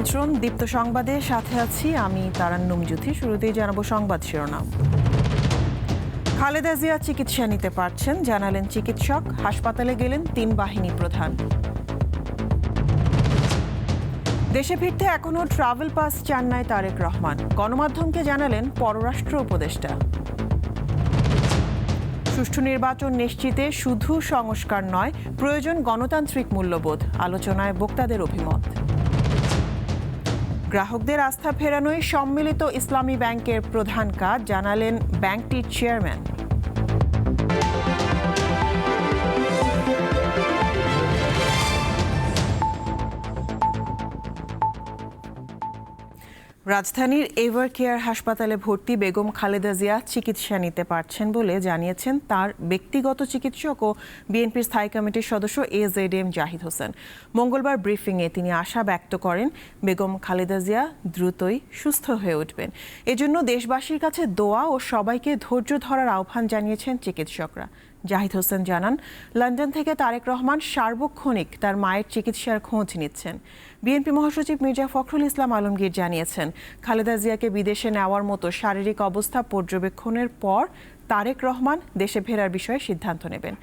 আমন্ত্রণ দীপ্ত সংবাদে, সাথে আছি আমি তারান্নুম জ্যোতি। শুরুতেই জানাবো সংবাদ শিরোনাম। খালেদা জিয়া চিকিৎসা নিতে পারছেন, জানালেন চিকিৎসক। হাসপাতালে গেলেন 3 বাহিনী প্রধান। দেশে ফিরতে এখনও ট্রাভেল পাস চান নাই তারেক রহমান, গণমাধ্যমকে জানালেন পররাষ্ট্র উপদেষ্টা। সুষ্ঠু নির্বাচন নিশ্চিতে শুধু সংস্কার নয়, প্রয়োজন গণতান্ত্রিক মূল্যবোধ, আলোচনায় বক্তাদের অভিমত। গ্রাহকদের আস্থা ফেরানোই সম্মিলিত ইসলামী ব্যাংকের প্রধান কাজ, জানালেন ব্যাংকটির চেয়ারম্যান। রাজধানীর এভার কেয়ার হাসপাতালে ভর্তি বেগম খালেদা জিয়া চিকিৎসা নিতে পারছেন বলে জানিয়েছেন তার ব্যক্তিগত চিকিৎসক ও বিএনপির স্থায়ী কমিটির সদস্য AZM জাহিদ হোসেন। মঙ্গলবার ব্রিফিংয়ে তিনি আশা ব্যক্ত করেন বেগম খালেদা জিয়া দ্রুতই সুস্থ হয়ে উঠবেন। এজন্য দেশবাসীর কাছে দোয়া ও সবাইকে ধৈর্য ধরার আহ্বান জানিয়েছেন চিকিৎসকরা। জাহিদ হোসেন জানান, লন্ডন থেকে তারেক রহমান সার্বক্ষণিক তার মায়ের চিকিৎসার খোঁজ নিচ্ছেন। বিএনপি মহাসচিব মির্জা ফখরুল ইসলাম আলমগীর জানিয়েছেন, খালেদা জিয়াকে বিদেশে নেওয়ার মতো শারীরিক অবস্থা পর্যবেক্ষণের পর তারেক রহমান দেশে ফেরার বিষয়ে সিদ্ধান্ত নেবেন।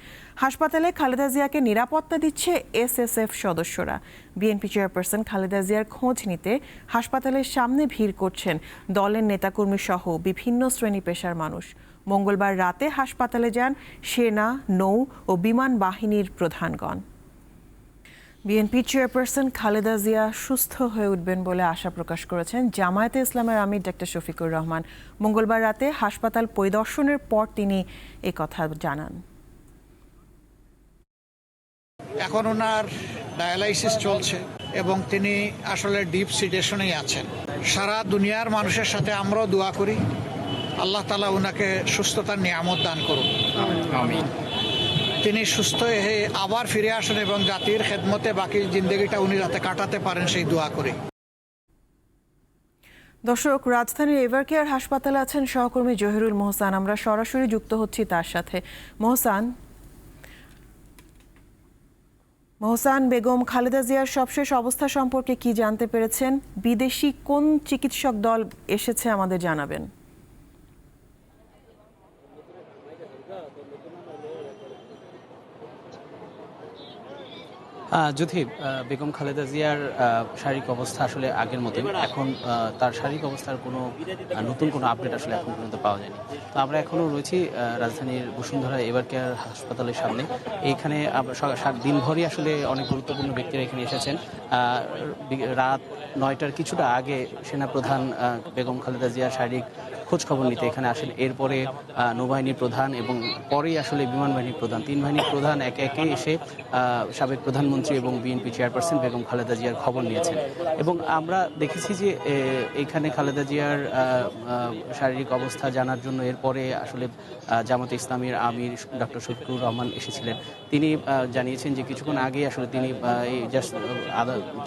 হাসপাতালে খালেদা জিয়াকে নিরাপত্তা দিচ্ছে SSF সদস্যরা। বিএনপি চেয়ারপারসন খালেদা জিয়ার খোঁজ নিতে হাসপাতালের সামনে ভিড় করছেন দলের নেতাকর্মী সহ বিভিন্ন শ্রেণী পেশার মানুষ। মঙ্গলবার রাতে হাসপাতালে যান সেনা, নৌ ও বিমান বাহিনীর প্রধানগণ। বিএনপি চেয়ারপারসন খালেদা জিয়া সুস্থ হয়ে উঠবেন বলে আশা প্রকাশ করেছেন জামায়াতে ইসলামের আমির ডক্টর শফিকুর রহমান। মঙ্গলবার রাতে হাসপাতাল পরিদর্শনের পর তিনি একথা জানান। এখন ওনার ডায়ালাইসিস চলছে এবং তিনি আসলে ডিপ সিডেশনেই আছেন। সারা দুনিয়ার মানুষের সাথে আমরাও দোয়া করি, আল্লাহ তাআলা ওনাকে সুস্থতার নিয়ামত দান করুন। আমিন। তিনি সুস্থ হয়ে আবার ফিরে আসেন এবং জাতির খেদমতে বাকি জিন্দগিটা উনি যাতে কাটাতে পারেন সেই দোয়া করি। দর্শক, রাজধানীর এভার কেয়ার হাসপাতালে আছেন সহকর্মী জহিরুল মোহসান। আমরা সরাসরি যুক্ত হচ্ছি তার সাথে। মোহসান, বেগম খালেদা জিয়ার সবশেষ অবস্থা সম্পর্কে কি জানতে পেরেছেন? বিদেশি কোন চিকিৎসক দল এসেছে আমাদের জানাবেন। যদি বেগম খালেদা জিয়ার শারীরিক অবস্থা আসলে আগের মতোই, এখন তার শারীরিক অবস্থার কোনো নতুন কোনো আপডেট আসলে এখন পর্যন্ত পাওয়া যায়নি। তো আমরা এখনও রয়েছি রাজধানীর বসুন্ধরা এভার কেয়ার হাসপাতালের সামনে। এইখানে দিনভরই আসলে অনেক গুরুত্বপূর্ণ ব্যক্তিরা এখানে এসেছেন। রাত 9টার কিছুটা আগে সেনাপ্রধান বেগম খালেদা জিয়ার শারীরিক খোঁজ খবর নিতে এখানে আসেন। এরপরে নৌবাহিনীর প্রধান এবং পরেই আসলে বিমান বাহিনীর প্রধান, 3 বাহিনীর প্রধান একে একে এসে সাবেক প্রধানমন্ত্রী এবং বিএনপি চেয়ারপারসন বেগম খালেদা জিয়ার খবর নিয়েছেন। এবং আমরা দেখেছি যে এইখানে খালেদা জিয়ার শারীরিক অবস্থা জানার জন্য এরপরে আসলে জামাতে ইসলামীর আমির ডক্টর শফিকুর রহমান এসেছিলেন। তিনি জানিয়েছেন যে কিছুক্ষণ আগে আসলে তিনি জাস্ট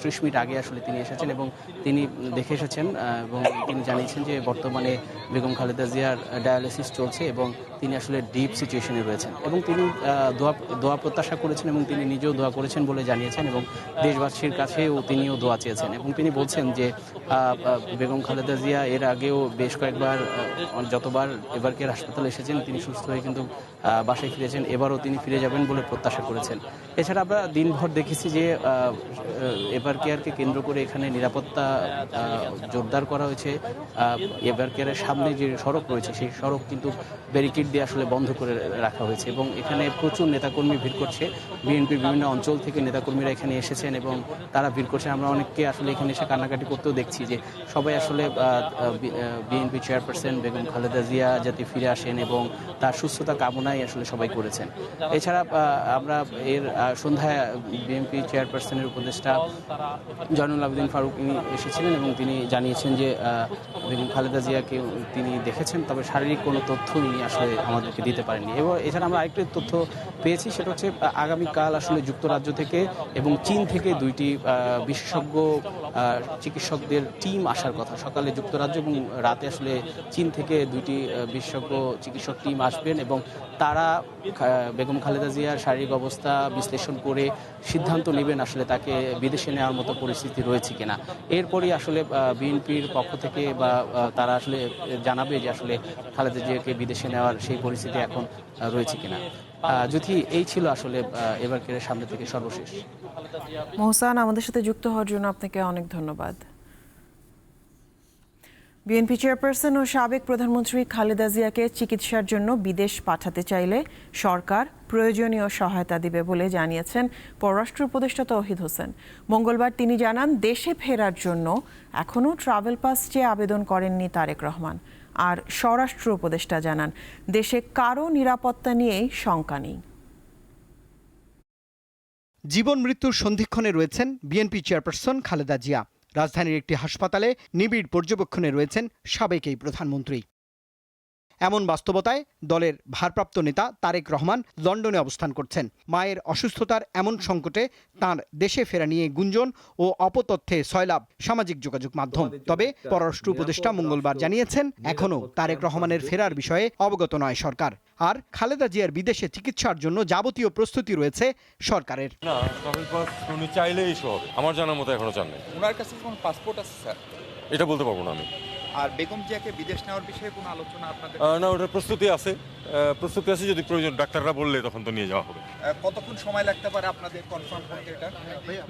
30 মিনিট আগে আসলে তিনি এসেছেন এবং তিনি দেখে এসেছেন এবং তিনি জানিয়েছেন যে বর্তমানে বেগম খালেদা জিয়ার ডায়ালিসিস চলছে এবং তিনি আসলে ডিপ সিচুয়েশনে রয়েছেন এবং তিনি দোয়া প্রত্যাশা করেছেন এবং তিনি নিজেও দোয়া করেছেন বলে জানিয়েছেন এবং দেশবাসীর কাছেও তিনিও দোয়া চেয়েছেন। এবং তিনি বলছেন যে বেগম খালেদা জিয়া এর আগেও বেশ কয়েকবার যতবার এভার কেয়ার হাসপাতালে এসেছেন তিনি সুস্থ হয়ে কিন্তু বাসায় ফিরেছেন, এবারও তিনি ফিরে যাবেন বলে প্রত্যাশা করেছেন। এছাড়া আমরা দিনভর দেখেছি যে এভার কেয়ারকে কেন্দ্র করে এখানে নিরাপত্তা জোরদার করা হয়েছে। এভার কেয়ারের সামনে যে সড়ক রয়েছে সেই সড়ক কিন্তু ব্যারিকেড দিয়ে আসলে বন্ধ করে রাখা হয়েছে এবং এখানে প্রচুর নেতাকর্মী ভিড় করছে। বিএনপির বিভিন্ন অঞ্চল থেকে নেতাকর্মীরা এখানে এসেছেন এবং তারা ভিড় করছেন। আমরা অনেককে আসলে এখানে এসে কান্নাকাটি করতেও দেখছি যে সবাই আসলে বিএনপি চেয়ারপারসন বেগম খালেদা জিয়া যাতে ফিরে আসেন এবং তার সুস্থতা কামনাই আসলে সবাই করেছেন। এছাড়া আমরা এর সন্ধ্যায় বিএনপি চেয়ারপারসনের উপদেষ্টা জয়নুল আবেদিন ফারুক এসেছিলেন এবং তিনি জানিয়েছেন যে বেগম খালেদা জিয়াকে তিনি দেখেছেন, তবে শারীরিক কোনো তথ্য উনি আসলে আমাদেরকে দিতে পারেননি। এবং এছাড়া আমরা আরেকটি তথ্য পেয়েছি, সেটা হচ্ছে আগামীকাল আসলে যুক্তরাজ্য থেকে এবং চীন থেকে দুইটি বিশেষজ্ঞ চিকিৎসকদের টিম আসার কথা। সকালে যুক্তরাজ্য এবং রাতে আসলে চীন থেকে দুইটি বিশেষজ্ঞ চিকিৎসক টিম আসবেন এবং তারা বেগম খালেদা জিয়ার শারীরিক অবস্থা বিশ্লেষণ করে সিদ্ধান্ত নেবেন আসলে তাকে বিদেশে নেওয়ার মতো পরিস্থিতি রয়েছে কিনা। এরপরই আসলে বিএনপির পক্ষ থেকে বা তারা আসলে জানাবে যে আসলে খালেদা জিয়াকে বিদেশে নেওয়ার সেই পরিস্থিতি এখন রয়েছে কিনা। যদি এই ছিল আসলে এবারকের সামনে থেকে সর্বশেষ। মোহসান, আমাদের সাথে যুক্ত হওয়ার জন্য আপনাকে অনেক ধন্যবাদ। বিএনপি চেয়ারপারসন ও সাবেক প্রধানমন্ত্রী খালেদা জিয়াকে চিকিৎসার জন্য বিদেশ পাঠাতে চাইলে সরকার প্রয়োজনীয় সহায়তা দিবে বলে জানিয়েছেন পররাষ্ট্র উপদেষ্টা তৌহিদ হোসেন। মঙ্গলবার তিনি জানান, দেশে ফেরার জন্য এখনও ট্রাভেল পাস চেয়ে আবেদন করেননি তারেক রহমান। আর স্বরাষ্ট্র উপদেষ্টা জানান, দেশে কারো নিরাপত্তা নিয়েই শঙ্কা নেই। জীবন মৃত্যুর সন্ধিক্ষণে রয়েছেন বিএনপি চেয়ারপারসন খালেদা জিয়া। রাজধানীর একটি হাসপাতালে নিবিড় পর্যবেক্ষণে রয়েছেন সাবেক এই প্রধানমন্ত্রী। এমন বাস্তবতায় দলের ভারপ্রাপ্ত নেতা তারেক রহমান লন্ডনে অবস্থান করছেন। মায়ের অসুস্থতার এমন সংকটে তাঁর দেশে ফেরা নিয়ে গুঞ্জন ও অপতথ্যে সয়লাব সামাজিক যোগাযোগ মাধ্যম। তবে পররাষ্ট্র উপদেষ্টা মঙ্গলবার জানিয়েছেন, এখনও তারেক রহমানের ফেরার বিষয়ে অবগত নয় সরকার। আর খালেদা জিয়ার বিদেশে চিকিৎসার জন্য যাবতীয় প্রস্তুতি রয়েছে সরকারের। না, ট্রাভেল পাস উনি চাইলেই ইস্যু হবে। আমার জানার মতো এখনো চান নাই। ওনার কাছে কোনো পাসপোর্ট আছে স্যার? এটা বলতে পারবো না আমি। আর বেগম জিয়াকে বিদেশ নেওয়ার বিষয়ে কোনো আলোচনা আপনাদের? না, ওটার প্রস্তুতি আছে। যদি প্রয়োজন ডাক্তাররা বললে তখন তো নিয়ে যাওয়া হবে। কতক্ষণ সময় লাগতে পারে আপনাদের কনফার্ম করতে এটা?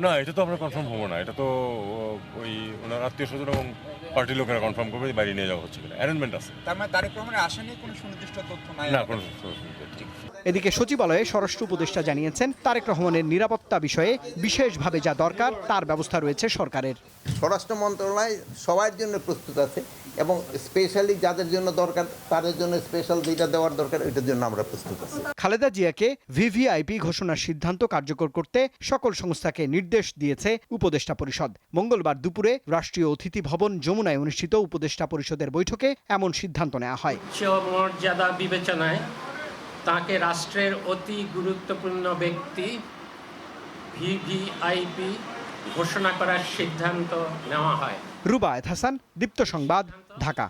না, এটা তো আমরা কনফার্ম হবো না। এটা তো ওই ওনার আত্মীয় স্বজন এবং পার্টির লোকেরা কনফার্ম করবে বাইরে নিয়ে যাওয়া হচ্ছে কিনা। অ্যারেঞ্জমেন্ট আছে। তার মানে তারেক রহমানের আসা নিয়ে কোনো সুনির্দিষ্ট তথ্য নাই? না, কোনো। এদিকে সচিবালয়ে স্বরাষ্ট্র উপদেষ্টা জানিয়েছেন, তারেক রহমানের নিরাপত্তা বিষয়ে বিশেষভাবে যা দরকার তার ব্যবস্থা রয়েছে সরকারের। স্বরাষ্ট্র মন্ত্রণালয় সবার জন্য প্রস্তুত আছে এবং স্পেশালি যাদের জন্য দরকার তাদের জন্য স্পেশাল যেটা দেওয়ার দরকার ওইটার জন্য আমরা প্রস্তুত আছি। খালেদা জিয়াকে ভিভিআইপি ঘোষণার সিদ্ধান্ত কার্যকর করতে সকল সংস্থাকে নির্দেশ দিয়েছে উপদেষ্টা পরিষদ। মঙ্গলবার দুপুরে রাষ্ট্রীয় অতিথি ভবন যমুনায় অনুষ্ঠিত উপদেষ্টা পরিষদের বৈঠকে এমন সিদ্ধান্ত নেওয়া হয়। মর্যাদা বিবেচনায় তাকে রাষ্ট্রের অতি গুরুত্বপূর্ণ ব্যক্তি ভিভিআইপি ঘোষণা করার সিদ্ধান্ত নেওয়া হয়। রুবায়েত হাসান, দীপ্ত সংবাদ, ঢাকা।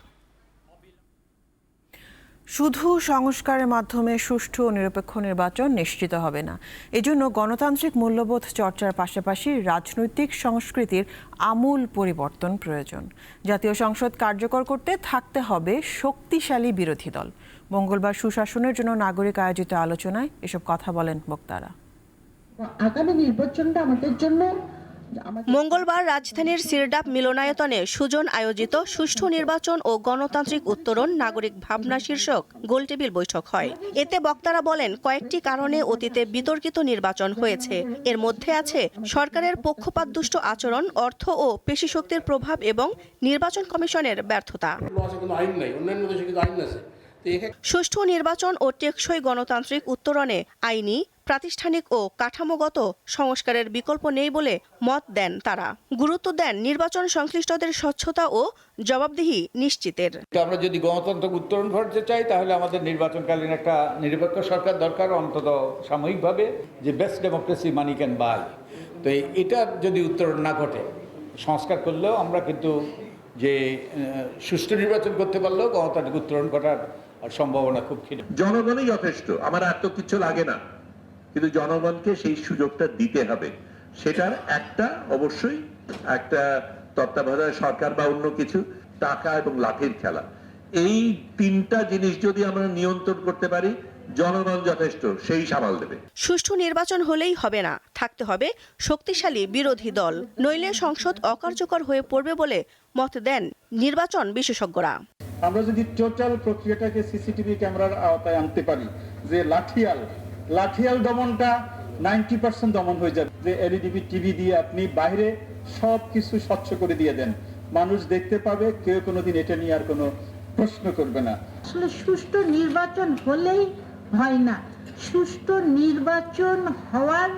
শুধু সংস্কারের মাধ্যমে সুষ্ঠু ও নিরপেক্ষ নির্বাচন নিশ্চিত হবে না। এজন্য গণতান্ত্রিক মূল্যবোধ চর্চার পাশাপাশি রাজনৈতিক সংস্কৃতির আমূল পরিবর্তন প্রয়োজন। জাতীয় সংসদ কার্যকর করতে থাকতে হবে শক্তিশালী বিরোধী দল। মঙ্গলবার সুশাসনের জন্য নাগরিক আয়োজিত আলোচনায় এসব কথা বলেন বক্তারা। আগামী নির্বাচনটা আমাদের জন্য মঙ্গলবার রাজধানীর সিরডাপ মিলনায়তনে সুজন আয়োজিত সুষ্ঠু নির্বাচন ও গণতান্ত্রিক উত্তরণ নাগরিক ভাবনা শীর্ষক গোলটেবিল বৈঠক হয়। এতে বক্তারা বলেন, কয়েকটি কারণে অতীতে বিতর্কিত নির্বাচন হয়েছে। এর মধ্যে আছে সরকারের পক্ষপাতদুষ্ট আচরণ, অর্থ ও পেশিশক্তির প্রভাব এবং নির্বাচন কমিশনের ব্যর্থতা। সুষ্ঠু নির্বাচন ও টেকসই গণতান্ত্রিক উত্তরণে আইনি, প্রাতিষ্ঠানিক ও কাঠামোগত সংস্কারের বিকল্প নেই বলে মত দেন তারা। গুরুত্ব দেন নির্বাচন সংশ্লিষ্টদের স্বচ্ছতা ও জবাবদিহি নিশ্চিতের। আমরা যদি গণতন্ত্র উত্তরণ ঘটতে চাই তাহলে আমাদের নির্বাচনকালীন একটা নিরপেক্ষ সরকার দরকার, অন্তত সাময়িকভাবে, যে best democracy money can buy. তো এটা যদি উত্তরণ না ঘটে, সংস্কার করলেও আমরা কিন্তু যে সুষ্ঠু নির্বাচন করতে পারলেও গণতান্ত্রিক উত্তরণ ঘটার সম্ভাবনা খুব ক্ষীণ। জনগণই যথেষ্ট, আমার আর তো কিছু লাগে না, কিন্তু জনগণকে সেই সুযোগটা দিতে হবে। সেটার একটা অবশ্যই একটা তত্ত্বাবধায়ক সরকার বা অন্য কিছু, টাকা এবং লাঠির খেলা, এই তিনটা জিনিস যদি আমরা নিয়ন্ত্রণ করতে পারি, জনগণ যথেষ্ট, সেই সামাল দেবে। সুষ্ঠু নির্বাচন হলেই হবে না, থাকতে হবে শক্তিশালী বিরোধী দল, নইলে সংসদ অকার্যকর হয়ে পড়বে বলে মত দেন নির্বাচন বিশেষজ্ঞরা। আমরা যদি টোটাল প্রক্রিয়াটাকে সিসিটিভি ক্যামেরার আওতায় আনতে পারি, যে লাঠিয়াল দমনটা 90% দমন হয়ে যাবে, যে এলইডি টিভি দিয়ে আপনি বাইরে সব কিছু স্বচ্ছ করে দিয়ে দেন, মানুষ দেখতে পাবে, কেউ কোনোদিন এটা নিয়ে আর কোনো প্রশ্ন করবে না। আসলে সুষ্ঠু নির্বাচন হলেই হয় না, সুষ্ঠু নির্বাচন হওয়ার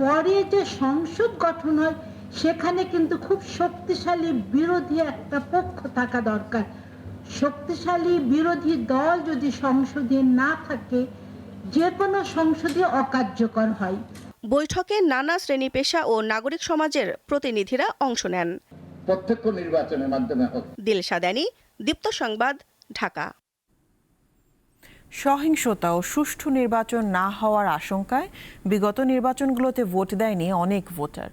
পরে যে সংসদ গঠন হয় সেখানে কিন্তু খুব শক্তিশালী বিরোধী একটা পক্ষ থাকা দরকার। শক্তিশালী বিরোধী দল যদি সংসদে না থাকে, যে কোনো সংসদে অকার্যকর হয়। বৈঠকে নানা শ্রেণী পেশা ও নাগরিক সমাজের প্রতিনিধিরা অংশ নেন। প্রত্যক্ষ নির্বাচনের মাধ্যমে হোক। দিলশা দানি, দীপ্ত সংবাদ, ঢাকা। সহিংসতা ও সুষ্ঠু নির্বাচন না হওয়ার আশঙ্কায় বিগত নির্বাচনগুলোতে ভোট দেয়নি অনেক ভোটার।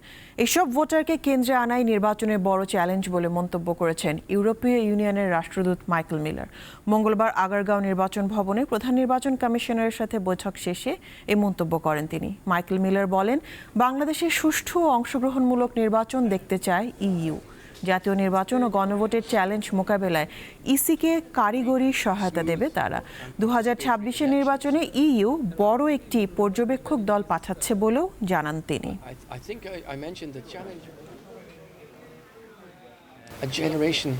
এসব ভোটারকে কেন্দ্রে আনাই নির্বাচনের বড় চ্যালেঞ্জ বলে মন্তব্য করেছেন ইউরোপীয় ইউনিয়নের রাষ্ট্রদূত মাইকেল মিলার। মঙ্গলবার আগারগাঁও নির্বাচন ভবনে প্রধান নির্বাচন কমিশনারের সাথে বৈঠক শেষে এই মন্তব্য করেন তিনি। মাইকেল মিলার বলেন, বাংলাদেশে সুষ্ঠু ও অংশগ্রহণমূলক নির্বাচন দেখতে চায় ইইউ। জাতীয় নির্বাচন ও গণভোটের চ্যালেঞ্জ মোকাবেলায় ইসিকে কারিগরি সহায়তা দেবে তারা। 2026 নির্বাচনে ইইউ বড় একটি পর্যবেক্ষক দল পাঠাচ্ছে বলেও জানান তিনি। A generation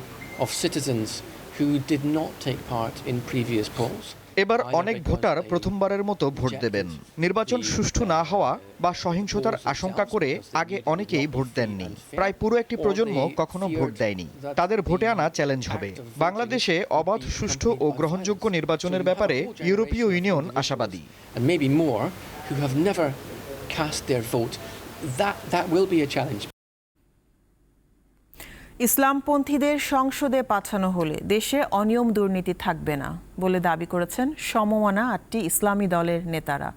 of citizens who did not take part in previous polls. এবার অনেক ভোটার প্রথমবারের মতো ভোট দেবেন। নির্বাচন সুষ্ঠু না হওয়া বা সহিংসতার আশঙ্কা করে আগে অনেকেই ভোট দেননি। প্রায় পুরো একটি প্রজন্ম কখনো ভোট দেয়নি। তাদের ভোটে আনা চ্যালেঞ্জ হবে। বাংলাদেশে অবাধ, সুষ্ঠু ও গ্রহণযোগ্য নির্বাচনের ব্যাপারে ইউরোপীয় ইউনিয়ন আশাবাদী। And maybe more who have never cast their vote. That will be a challenge. ইসলামপন্থীদের সংসদে পাঠানো হলে দেশে অনিয়ম দুর্নীতি থাকবে না বলে দাবি করেছেন সমমনা 8টি ইসলামী দলের নেতারা।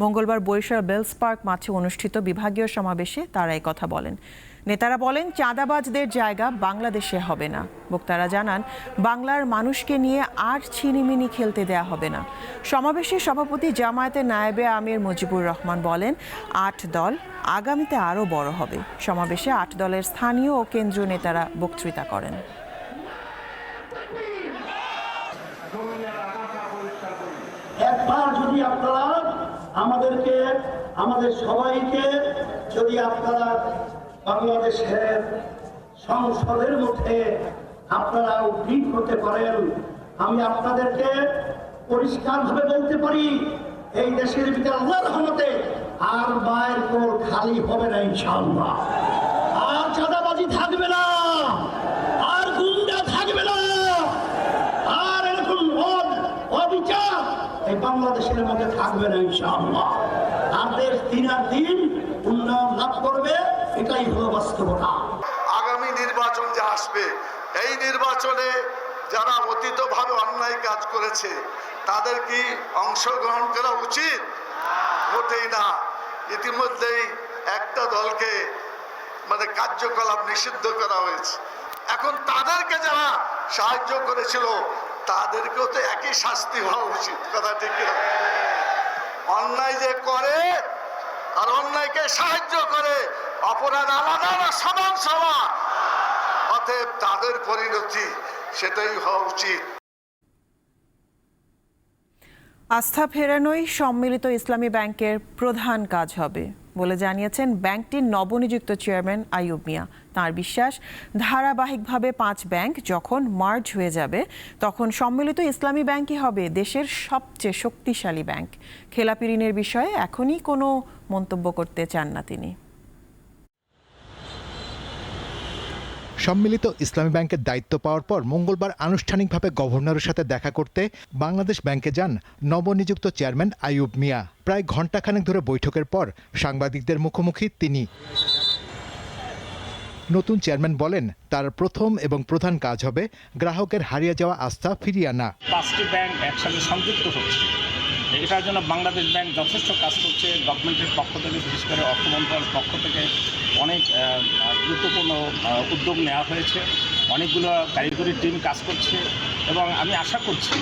মঙ্গলবার বরিশাল বেলস পার্ক মাঠে অনুষ্ঠিত বিভাগীয় সমাবেশে তারা এই কথা বলেন। নেতারা বলেন, চাঁদাবাজদের জায়গা বাংলাদেশে হবে না। বক্তারা জানান, বাংলার মানুষকে নিয়ে আর ছিনিমিনি খেলতে দেয়া হবে না। সমাবেশে সভাপতি জামায়াতের নায়েবে আমির মুজিবুর রহমান বলেন, 8 দল আগামীতে আরও বড় হবে। সমাবেশে 8 দলের স্থানীয় ও কেন্দ্রীয় নেতারা বক্তৃতা করেন। একবার যদি আপনারা আমাদেরকে, আমাদের সবাইকে যদি আপনারা বাংলাদেশের সংসদের মধ্যে আপনারা উদ্বৃত্ত করতে পারেন, আমি আপনাদেরকে পরিষ্কারভাবে বলতে পারি, এই দেশের ভিতরে আল্লাহর রহমতে আর মায়ের কোল খালি হবে না ইনশাআল্লাহ। আর চাঁদাবাজি থাকবে না, আর গুন্ডা থাকবে না, আর এরকম অবিচার এই বাংলাদেশের মধ্যে থাকবে না ইনশাআল্লাহ। আর দেশ দিন আর দিন উন্নয়ন লাভ করবে, এটাই হলো বাস্তবতা। আগামী নির্বাচন যে আসবে, এই নির্বাচনে যারা অতীতভাবে অন্যায় কাজ করেছে তাদের কি অংশগ্রহণ করা উচিত? মোটেই না। ইতিমধ্যেই একটা দলকে কার্যকলাপ নিষিদ্ধ করা হয়েছে। এখন তাদেরকে যারা সাহায্য করেছিল তাদেরকেও তো একই শাস্তি হওয়া উচিত। কথা ঠিক কিনা? অন্যায় যে করে আর অন্যায়কে সাহায্য করে, অপরাধ আলাদা না, সমান সমান। অতএব তাদের পরিণতি সেটাই হওয়া উচিত। আস্থা ফেরানোই সম্মিলিত ইসলামী ব্যাংকের প্রধান কাজ হবে বলে জানিয়েছেন ব্যাংকটির নবনিযুক্ত চেয়ারম্যান আইয়ুব মিয়া। তাঁর বিশ্বাস, ধারাবাহিকভাবে 5 ব্যাংক যখন মার্জ হয়ে যাবে তখন সম্মিলিত ইসলামী ব্যাংকই হবে দেশের সবচেয়ে শক্তিশালী ব্যাংক। খেলাপি ঋণের বিষয়ে এখনই কোনো মন্তব্য করতে চান না তিনি। সম্মিলিত ইসলামী ব্যাংকের দায়িত্ব পাওয়ার পর মঙ্গলবার আনুষ্ঠানিকভাবে গভর্নরের সাথে দেখা করতে বাংলাদেশ ব্যাংকে যান নবনিযুক্ত চেয়ারম্যান আইয়ুব মিয়া। প্রায় ঘণ্টাখানেক ধরে বৈঠকের পর সাংবাদিকদের মুখোমুখি তিনি। নতুন চেয়ারম্যান বলেন, তার প্রথম এবং প্রধান কাজ হবে গ্রাহকের হারিয়ে যাওয়া আস্থা ফিরিয়ে আনা। 5টি ব্যাংক একসাথে সংযুক্ত হচ্ছে, এটার জন্য বাংলাদেশ ব্যাংক যথেষ্ট কাজ করছে। গভর্নমেন্টের পক্ষ থেকে, বিশেষ করে অর্থ মন্ত্রণালয়ের পক্ষ থেকে অনেক গুরুত্বপূর্ণ উদ্যোগ নেওয়া হয়েছে। অনেকগুলো কারিগরি টিম কাজ করছে এবং আমি আশা করছি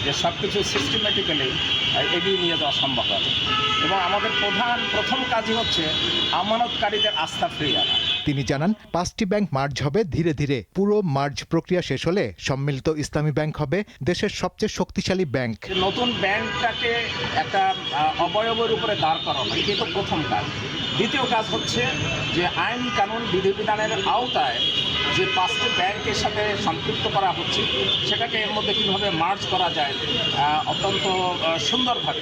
যে সব কিছু সিস্টেমেটিক্যালি এগিয়ে নিয়ে যাওয়া সম্ভব হবে। এবং আমাদের প্রথম কাজই হচ্ছে আমানতকারীদের আস্থা ফিরিয়ে আনা। তিনি জানান, 5টি ব্যাংক মার্জ হবে ধীরে ধীরে। পুরো মার্জ প্রক্রিয়া শেষ হলে সম্মিলিত ইসলামী ব্যাংক হবে দেশের সবচেয়ে শক্তিশালী ব্যাংক। নতুন ব্যাংকটাকে একটা অবয়বের উপরে দাঁড় করানো, এটি তো প্রথম কাজ। দ্বিতীয় কাজ হচ্ছে যে আইন কানুন বিধিবিধানের আওতায় যে 5টি ব্যাংকের সাথে সম্পৃক্ত করা হচ্ছে সেটাকে এর মধ্যে কীভাবে মার্জ করা যায় অত্যন্ত সুন্দরভাবে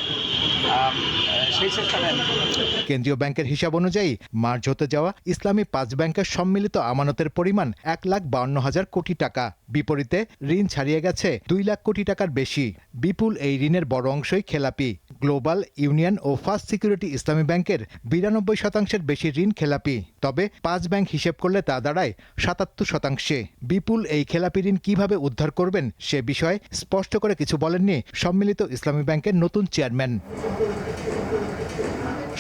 সেই চেষ্টাটা আমি করব। কেন্দ্রীয় ব্যাংকের হিসাব অনুযায়ী মার্জ হতে যাওয়া ইসলামী 5 ব্যাংকের সম্মিলিত আমানতের পরিমাণ 1,52,000 কোটি টাকা। বিপরীতে ঋণ ছাড়িয়ে গেছে 2 লাখ কোটি টাকার বেশি। বিপুল এই ঋণের বড় অংশই খেলাপি। গ্লোবাল, ইউনিয়ন ও ফার্স্ট সিকিউরিটি ইসলামী ব্যাংকের 92% বেশি ঋণ খেলাপি। তবে 5 ব্যাংক হিসেব করলে তা দাঁড়ায় 77%। বিপুল এই খেলাপি ঋণ কিভাবে উদ্ধার করবেন সে বিষয়ে স্পষ্ট করে কিছু বলেননি সম্মিলিত ইসলামী ব্যাংকের নতুন চেয়ারম্যান।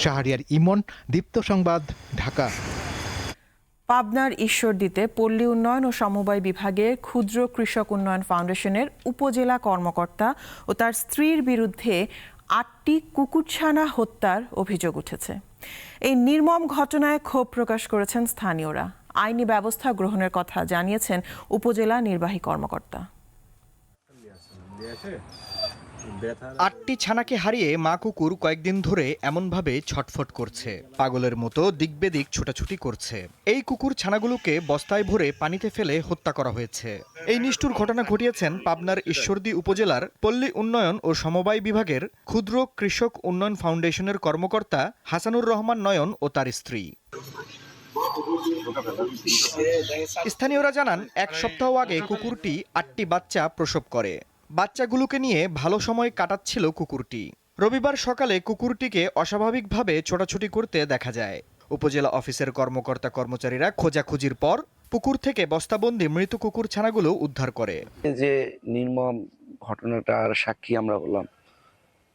শাহরিয়ার ইমন, দীপ্ত সংবাদ, ঢাকা। পাবনার ঈশ্বরদীতে পল্লী উন্নয়ন ও সমবায় বিভাগের ক্ষুদ্র কৃষক উন্নয়ন ফাউন্ডেশনের উপজেলা কর্মকর্তা ও তার স্ত্রীর বিরুদ্ধে 8টি কুকুরছানা হত্যার অভিযোগ উঠেছে। এই নির্মম ঘটনায় ক্ষোভ প্রকাশ করেছেন স্থানীয়রা। আইনি ব্যবস্থা গ্রহণের কথা জানিয়েছেন উপজেলা নির্বাহী কর্মকর্তা। 8টি ছানাকে হারিয়ে মা কুকুর কয়েকদিন ধরে এমনভাবে ছটফট করছে, পাগলের মতো দিকবেদিক ছোটাছুটি করছে। এই কুকুর ছানাগুলোকে বস্তায় ভরে পানিতে ফেলে হত্যা করা হয়েছে। এই নিষ্ঠুর ঘটনা ঘটিয়েছেন পাবনার ঈশ্বরদী উপজেলার পল্লী উন্নয়ন ও সমবায় বিভাগের ক্ষুদ্র কৃষক উন্নয়ন ফাউন্ডেশনের কর্মকর্তা হাসানুর রহমান নয়ন ও তার স্ত্রী। স্থানীয়রা জানান, 1 সপ্তাহ আগে কুকুরটি 8টি বাচ্চা প্রসব করে। বাচ্চাগুলোকে নিয়ে ভালো সময় কাটাচ্ছিল কুকুরটি। রবিবার সকালে কুকুরটিকে অস্বাভাবিকভাবে ছোটাছুটি করতে দেখা যায়। উপজেলা অফিসের কর্মকর্তা কর্মচারীরা খোঁজাখুঁজির পর পুকুর থেকে বস্তাবন্দি মৃত কুকুর ছানাগুলো উদ্ধার করে। যে নির্মম ঘটনাটার সাক্ষী আমরা হলাম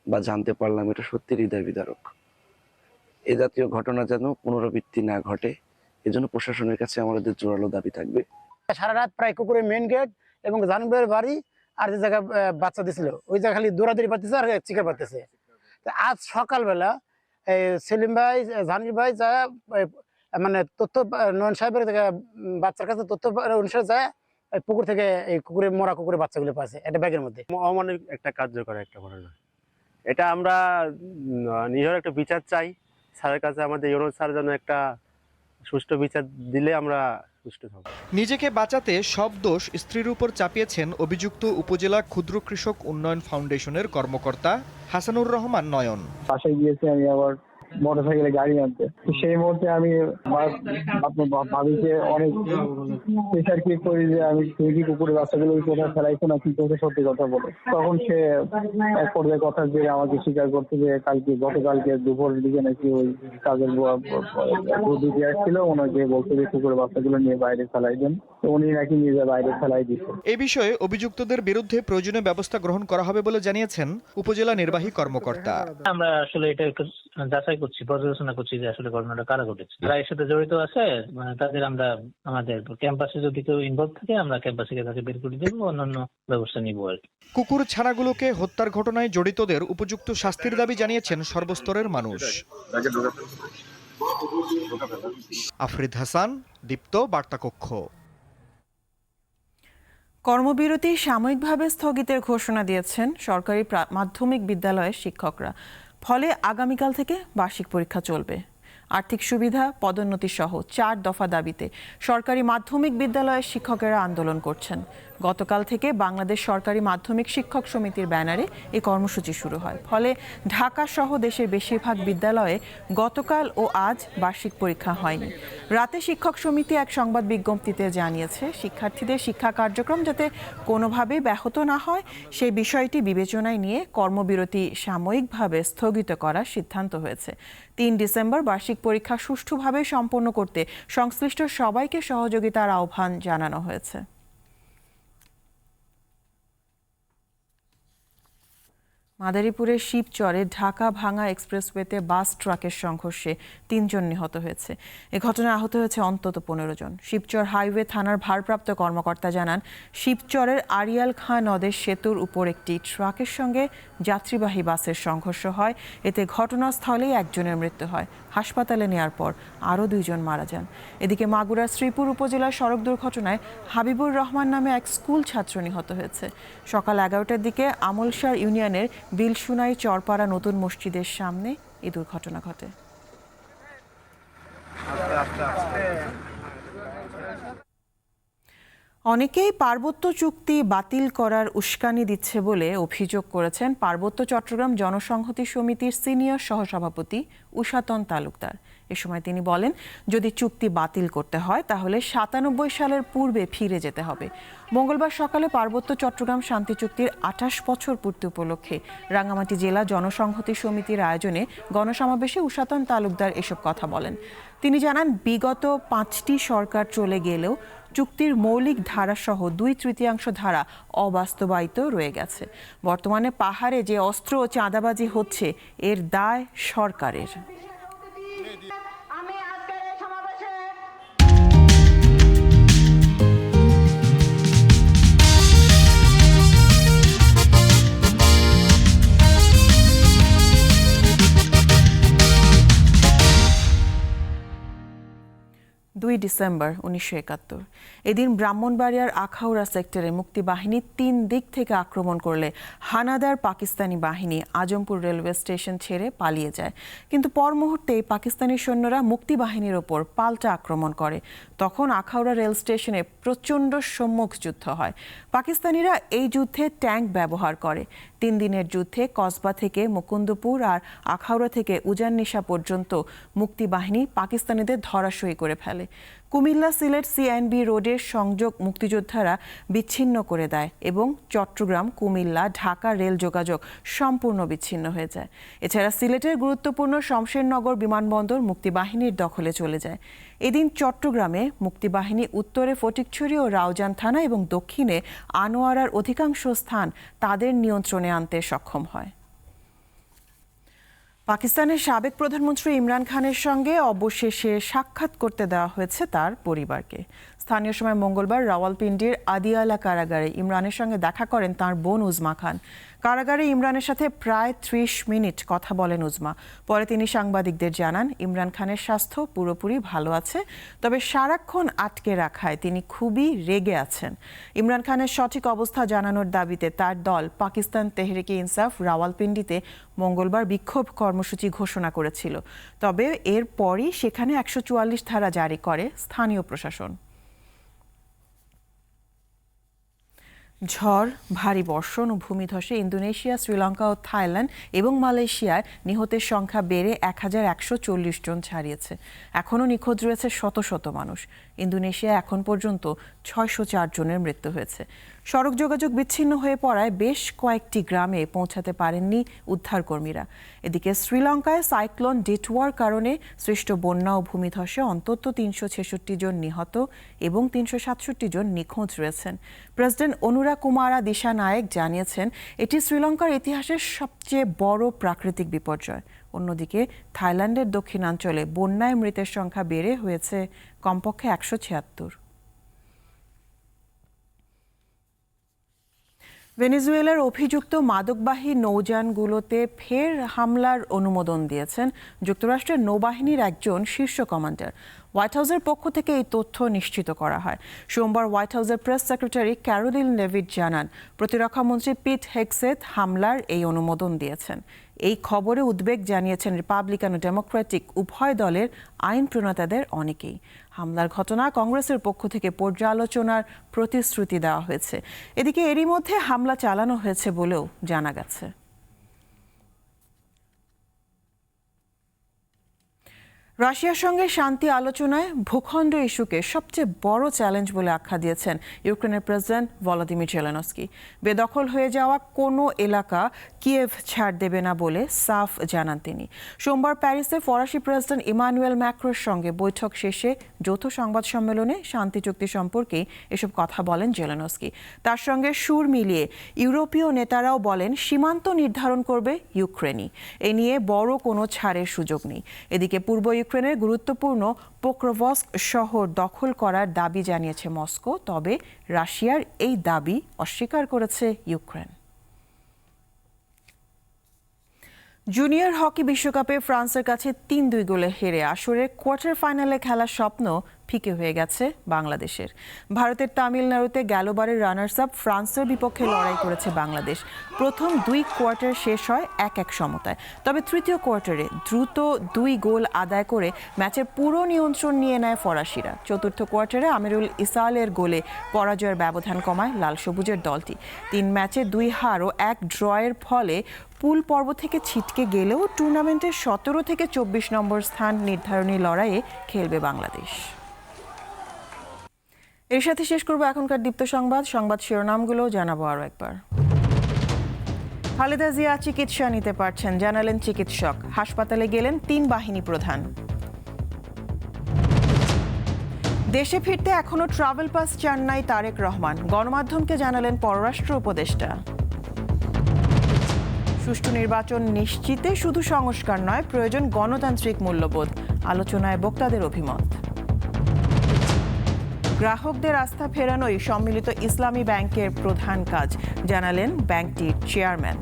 বা জানতে পারলাম, এটা সত্যি হৃদয় বিদারক। এ জাতীয় ঘটনা যেন পুনরাবৃত্তি না ঘটে, এজন্য প্রশাসনের কাছে আমাদের জোরালো দাবি থাকবে। সারা রাত প্রায় কুকুরের মেন গেট এবং জানুবাইয়ের বাড়ি আর যে জায়গায় বাচ্চা দিছিল ওই জায়গা খালি দৌড়াদৌড়ি পাচ্ছে আর চিকার পাচ্ছে। আজ সকালবেলা সেলিম ভাই, জাহাঙ্গীর ভাই যা মানে তথ্য নয়ন সাহেবের বাচ্চার কাছে তথ্য অনুসারে যায় পুকুর থেকে এই কুকুরের মরা কুকুরের বাচ্চাগুলো পাচ্ছে একটা ব্যাগের মধ্যে। অমানবিক একটা কার্যকর একটা ঘটনা। এটা আমরা নিজের একটা বিচার চাই স্যারের কাছে। আমাদের ইউনো স্যার যেন একটা সুষ্ঠু বিচার দিলে আমরা সুষ্ঠু থাকব। নিজেকে বাঁচাতে সব দোষ স্ত্রীর উপর চাপিয়েছেন অভিযুক্ত উপজেলা ক্ষুদ্র কৃষক উন্নয়ন ফাউন্ডেশনের কর্মকর্তা হাসানুর রহমান নয়ন। বাসায় গিয়েছি আমি আবার মোটরসাইকেলে গাড়ি আনতে, সেই মুহূর্তে আমি আপনার ভাবিকে অনেক প্রেশার কি করি যে আমি তুই কি কুকুরের বাচ্চাগুলো কোথায় ফেলাইছো না কি করতে, সত্যি কথা বলে। তখন সে এক পর্যায়ে কথা যে আমাকে স্বীকার করতে যে গতকালকে দুপুরের দিকে নাকি ওই কাজের দিদি আসছিল, ওনাকে বলতে যে কুকুরের বাচ্চাগুলো নিয়ে বাইরে ফেলাই দেন, উনি নাকি নিজে বাইরে ফেলাই দিচ্ছে। এই বিষয়ে অভিযুক্তদের বিরুদ্ধে প্রয়োজনীয় ব্যবস্থা গ্রহণ করা হবে বলে জানিয়েছেন উপজেলা নির্বাহী কর্মকর্তা। আমরা আসলে এটা একটু যাচাই করছি, পর্যালোচনা করছি যে আসলে ঘটনাটা কারা ঘটেছে, যারা এর সাথে জড়িত আছে তাদের আমরা আমাদের ক্যাম্পাসে যদি কেউ ইনভলভ থাকে আমরা ক্যাম্পাসে তাকে বের করে দেবো, অন্যান্য ব্যবস্থা নিব আর কি। কুকুর ছানাগুলোকে হত্যার ঘটনায় জড়িতদের উপযুক্ত শাস্তির দাবি জানিয়েছেন সর্বস্তরের মানুষ। আফরিদ হাসান, দীপ্ত বার্তাকক্ষ। কর্মবিরতি সাময়িকভাবে স্থগিতের ঘোষণা দিয়েছেন সরকারি মাধ্যমিক বিদ্যালয়ের শিক্ষকরা। ফলে আগামীকাল থেকে বার্ষিক পরীক্ষা চলবে। আর্থিক সুবিধা, পদোন্নতি সহ 4 দফা দাবিতে সরকারি মাধ্যমিক বিদ্যালয়ের শিক্ষকেরা আন্দোলন করছেন। গতকাল থেকে বাংলাদেশ সরকারি মাধ্যমিক শিক্ষক সমিতির ব্যানারে এই কর্মসূচি শুরু হয়। ফলে ঢাকা সহ দেশের বেশিরভাগ বিদ্যালয়ে গতকাল ও আজ বার্ষিক পরীক্ষা হয়নি। রাতে শিক্ষক সমিতি এক সংবাদ বিজ্ঞপ্তিতে জানিয়েছে, শিক্ষার্থীদের শিক্ষা কার্যক্রম যাতে কোনোভাবেই ব্যাহত না হয় সেই বিষয়টি বিবেচনায় নিয়ে কর্মবিরতি সাময়িকভাবে স্থগিত করার সিদ্ধান্ত হয়েছে। 3 ডিসেম্বর বার্ষিক পরীক্ষা সুষ্ঠুভাবে সম্পন্ন করতে সংশ্লিষ্ট সবাইকে সহযোগিতার আহ্বান জানানো হয়েছে। মাদারীপুরের শিবচরে ঢাকা ভাঙা এক্সপ্রেসওয়েতে বাস ট্রাকের সংঘর্ষে 3 জন নিহত হয়েছে। এ ঘটনায় আহত হয়েছে অন্তত 15 জন। শিবচর হাইওয়ে থানার ভারপ্রাপ্ত কর্মকর্তা জানান, শিবচরের আরিয়াল খাঁ নদের সেতুর উপর একটি ট্রাকের সঙ্গে যাত্রীবাহী বাসের সংঘর্ষ হয়। এতে ঘটনাস্থলেই 1 জনের মৃত্যু হয়। হাসপাতালে নেয়ার পর আরও 2 জন মারা যান। এদিকে মাগুরার শ্রীপুর উপজেলার সড়ক দুর্ঘটনায় হাবিবুর রহমান নামে এক স্কুল ছাত্র নিহত হয়েছে। সকাল 11টার দিকে আমলসার ইউনিয়নের বিলসুনাই চরপাড়া নতুন মসজিদের সামনে এই দুর্ঘটনা ঘটে। অনেকেই পার্বত্য চুক্তি বাতিল করার উস্কানি দিচ্ছে বলে অভিযোগ করেছেন পার্বত্য চট্টগ্রাম জনসংহতি সমিতির সিনিয়র সহসভাপতি উষাতন তালুকদার। এ সময় তিনি বলেন, যদি চুক্তি বাতিল করতে হয় তাহলে ৯৭ সালের পূর্বে ফিরে যেতে হবে। মঙ্গলবার সকালে পার্বত্য চট্টগ্রাম শান্তি চুক্তির ২৮ বছর পূর্তি উপলক্ষে রাঙ্গামাটি জেলা জনসংহতি সমিতির আয়োজনে গণসমাবেশে উষাতন তালুকদার এসব কথা বলেন। তিনি জানান, বিগত ৫টি সরকার চলে গেলেও চুক্তির মৌলিক ধারাসহ ২/৩ ধারা অবাস্তবায়িত রয়ে গেছে। বর্তমানে পাহাড়ে যে অস্ত্র ও চাঁদাবাজি হচ্ছে এর দায় সরকারের। ২ ডিসেম্বর ১৯৭১। এদিন ব্রাহ্মণবাড়িয়ার আখাউড়া সেক্টরে মুক্তিবাহিনী ৩ দিক থেকে আক্রমণ করলে হানাদার পাকিস্তানি বাহিনী আজমপুর রেলওয়ে স্টেশন ছেড়ে পালিয়ে যায়। কিন্তু পর মুহূর্তেই পাকিস্তানি সৈন্যরা মুক্তিবাহিনীর ওপর পাল্টা আক্রমণ করে। তখন আখাউড়া রেল স্টেশনে প্রচণ্ড সম্মুখ যুদ্ধ হয়। পাকিস্তানিরা এই যুদ্ধে ট্যাঙ্ক ব্যবহার করে। ৩ দিনের যুদ্ধে কসবা থেকে মুকুন্দপুর আর আখাউড়া থেকে উজাননিশা পর্যন্ত মুক্তিবাহিনী পাকিস্তানিদের ধরাশয়ী করে ফেলে। কুমিল্লা সিলেট সিএনবি রোডের সংযোগ মুক্তিযোদ্ধারা বিচ্ছিন্ন করে দেয় এবং চট্টগ্রাম কুমিল্লা ঢাকা রেল যোগাযোগ সম্পূর্ণ বিচ্ছিন্ন হয়ে যায়। এছাড়া সিলেটের গুরুত্বপূর্ণ শমশেরনগর বিমানবন্দর মুক্তিবাহিনীর দখলে চলে যায়। এদিন চট্টগ্রামে মুক্তিবাহিনী উত্তরে ফটিকছড়ি ও রাউজান থানা এবং দক্ষিণে আনোয়ারার অধিকাংশ স্থান তাদের নিয়ন্ত্রণে আনতে সক্ষম হয়। পাকিস্তানের সাবেক প্রধানমন্ত্রী ইমরান খানের সঙ্গে অবশেষে সাক্ষাৎ করতে দেওয়া হয়েছে তার পরিবারকে। স্থানীয় সময় মঙ্গলবার রাওয়ালপিন্ডির আদিয়ালা কারাগারে ইমরানের সঙ্গে দেখা করেন তার বোন উজমা খান। কারাগারে ইমরানের সাথে প্রায় ৩০ মিনিট কথা বলেন উজমা। পরে তিনি সাংবাদিকদের জানান, ইমরান খানের স্বাস্থ্য পুরোপুরি ভালো আছে, তবে সারাক্ষণ আটকে রাখায় তিনি খুবই রেগে আছেন। ইমরান খানের সঠিক অবস্থা জানানোর দাবিতে তার দল পাকিস্তান তেহরিকে ইনসাফ রাওয়ালপিন্ডিতে মঙ্গলবার বিক্ষোভ কর্মসূচি ঘোষণা করেছিল। তবে এরপরই সেখানে ১৪৪ ধারা জারি করে স্থানীয় প্রশাসন। ঝড়, ভারী বর্ষণ ও ভূমিধসে ইন্দোনেশিয়া, শ্রীলঙ্কা ও থাইল্যান্ড এবং মালয়েশিয়ায় নিহতের সংখ্যা বেড়ে ১১৪০ জন ছাড়িয়েছে। এখনও নিখোঁজ রয়েছে শত শত মানুষ। ইন্দোনেশিয়ায় এখন পর্যন্ত ৬০৪ জনের মৃত্যু হয়েছে। সড়ক যোগাযোগ বিচ্ছিন্ন হয়ে পড়ায় বেশ কয়েকটি গ্রামে পৌঁছাতে পারেননি উদ্ধারকর্মীরা। এদিকে শ্রীলঙ্কায় সাইক্লোন ডিটওয়ার কারণে সৃষ্ট বন্যা ও ভূমিধসে অন্তত ৩৬৬ জন নিহত এবং ৩৬৭ জন নিখোঁজ রয়েছেন। প্রেসিডেন্ট অনুরা কুমারা দিশানায়েক জানিয়েছেন, এটি শ্রীলঙ্কার ইতিহাসের সবচেয়ে বড় প্রাকৃতিক বিপর্যয়। অন্যদিকে থাইল্যান্ডের দক্ষিণাঞ্চলে বন্যায় মৃতের সংখ্যা বেড়ে হয়েছে কমপক্ষে ১৭৬। ভেনেজুয়েলার অভিযুক্ত মাদকবাহী নৌযানগুলোতে ফের হামলার অনুমোদন দিয়েছেন যুক্তরাষ্ট্রের নৌবাহিনীর একজন শীর্ষ কমান্ডার। হোয়াইট হাউসের পক্ষ থেকে এই তথ্য নিশ্চিত করা হয়। সোমবার হোয়াইট হাউসের প্রেস সেক্রেটারি ক্যারোলিন লেভিট জানান, প্রতিরক্ষামন্ত্রী পিট হেগসেথ হামলার এই অনুমোদন দিয়েছেন। এই খবরে উদ্বেগ জানিয়েছেন রিপাবলিকান ও ডেমোক্রেটিক উভয় দলের আইন প্রণেতাদের অনেকেই। হামলার ঘটনা কংগ্রেসের পক্ষ থেকে পর্যালোচনার প্রতিশ্রুতি দেওয়া হয়েছে। এদিকে এরই মধ্যে হামলা চালানো হয়েছে বলেও জানা গেছে। রাশিয়ার সঙ্গে শান্তি আলোচনায় ভূখণ্ড ইস্যুকে সবচেয়ে বড় চ্যালেঞ্জ বলে আখ্যা দিয়েছেন ইউক্রেনের প্রেসিডেন্ট ভলোদিমির জেলেনস্কি। বেদখল হয়ে যাওয়া কোনো এলাকা কিয়েভ ছাড় দেবে না বলে সাফ জানান তিনি। সোমবার প্যারিসে ফরাসি প্রেসিডেন্ট ইমানুয়েল ম্যাক্রোর সঙ্গে বৈঠক শেষে যৌথ সংবাদ সম্মেলনে শান্তি চুক্তি সম্পর্কে এসব কথা বলেন জেলেনস্কি। তার সঙ্গে সুর মিলিয়ে ইউরোপীয় নেতারাও বলেন, সীমান্ত নির্ধারণ করবে ইউক্রেনই। এ নিয়ে বড় কোনো ছাড়ের সুযোগ নেই। এদিকে পূর্ব ইউক্রেনের গুরুত্বপূর্ণ পোক্রোভস্ক শহর দখল করার দাবি জানিয়েছে মস্কো, তবে রাশিয়ার এই দাবি অস্বীকার করেছে ইউক্রেন। জুনিয়র হকি বিশ্বকাপে ফ্রান্সের কাছে ৩-২ গোলে হেরে আসরের কোয়ার্টার ফাইনালে খেলার স্বপ্ন ফিকে হয়ে গেছে বাংলাদেশের। ভারতের তামিলনাড়ুতে গেলবারের রানার্স আপ ফ্রান্সের বিপক্ষে লড়াই করেছে বাংলাদেশ। প্রথম 2 কোয়ার্টার শেষ হয় 1-1 সমতায়। তবে তৃতীয় কোয়ার্টারে দ্রুত 2 গোল আদায় করে ম্যাচের পুরো নিয়ন্ত্রণ নিয়ে নেয় ফরাসিরা। চতুর্থ কোয়ার্টারে আমিরুল ইসালের গোলে পরাজয়ের ব্যবধান কমায় লাল সবুজের দলটি। 3 ম্যাচে 2 হার ও 1 ড্রয়ের ফলে পুল পর্ব থেকে ছিটকে গেলেও টুর্নামেন্টের 17 থেকে 24 নম্বর স্থান নির্ধারণী লড়াইয়ে খেলবে বাংলাদেশ। এর সাথে শেষ করব এখনকার দীপ্ত সংবাদ শিরোনামগুলো জানাবো আরও একবার। খালেদা জিয়া চিকিৎসা নিতে পারছেন, জানালেন চিকিৎসক। হাসপাতালে গেলেন 3 বাহিনী প্রধান। দেশে ফিরতে এখনো ট্রাভেল পাস চান নাই তারেক রহমান, গণমাধ্যমকে জানালেন পররাষ্ট্র উপদেষ্টা। সুষ্ঠু নির্বাচন নিশ্চিতে শুধু সংস্কার নয়, প্রয়োজন গণতান্ত্রিক মূল্যবোধ, আলোচনায় বক্তাদের অভিমত। গ্রাহকদের আস্থা ফেরানোই সম্মিলিত ইসলামী ব্যাংকের প্রধান কাজ, জানালেন ব্যাংকটির চেয়ারম্যান।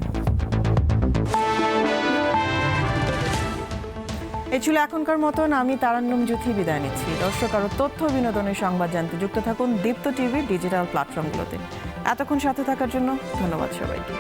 এ ছিল এখনকার মতন। আমি তারান্নুম জুথি বিদায় নিচ্ছি। দর্শক, আরও তথ্য বিনোদনের সংবাদ জানতে যুক্ত থাকুন দীপ্ত টিভির ডিজিটাল প্ল্যাটফর্মগুলোতে। এতক্ষণ সাথে থাকার জন্য ধন্যবাদ সবাইকে।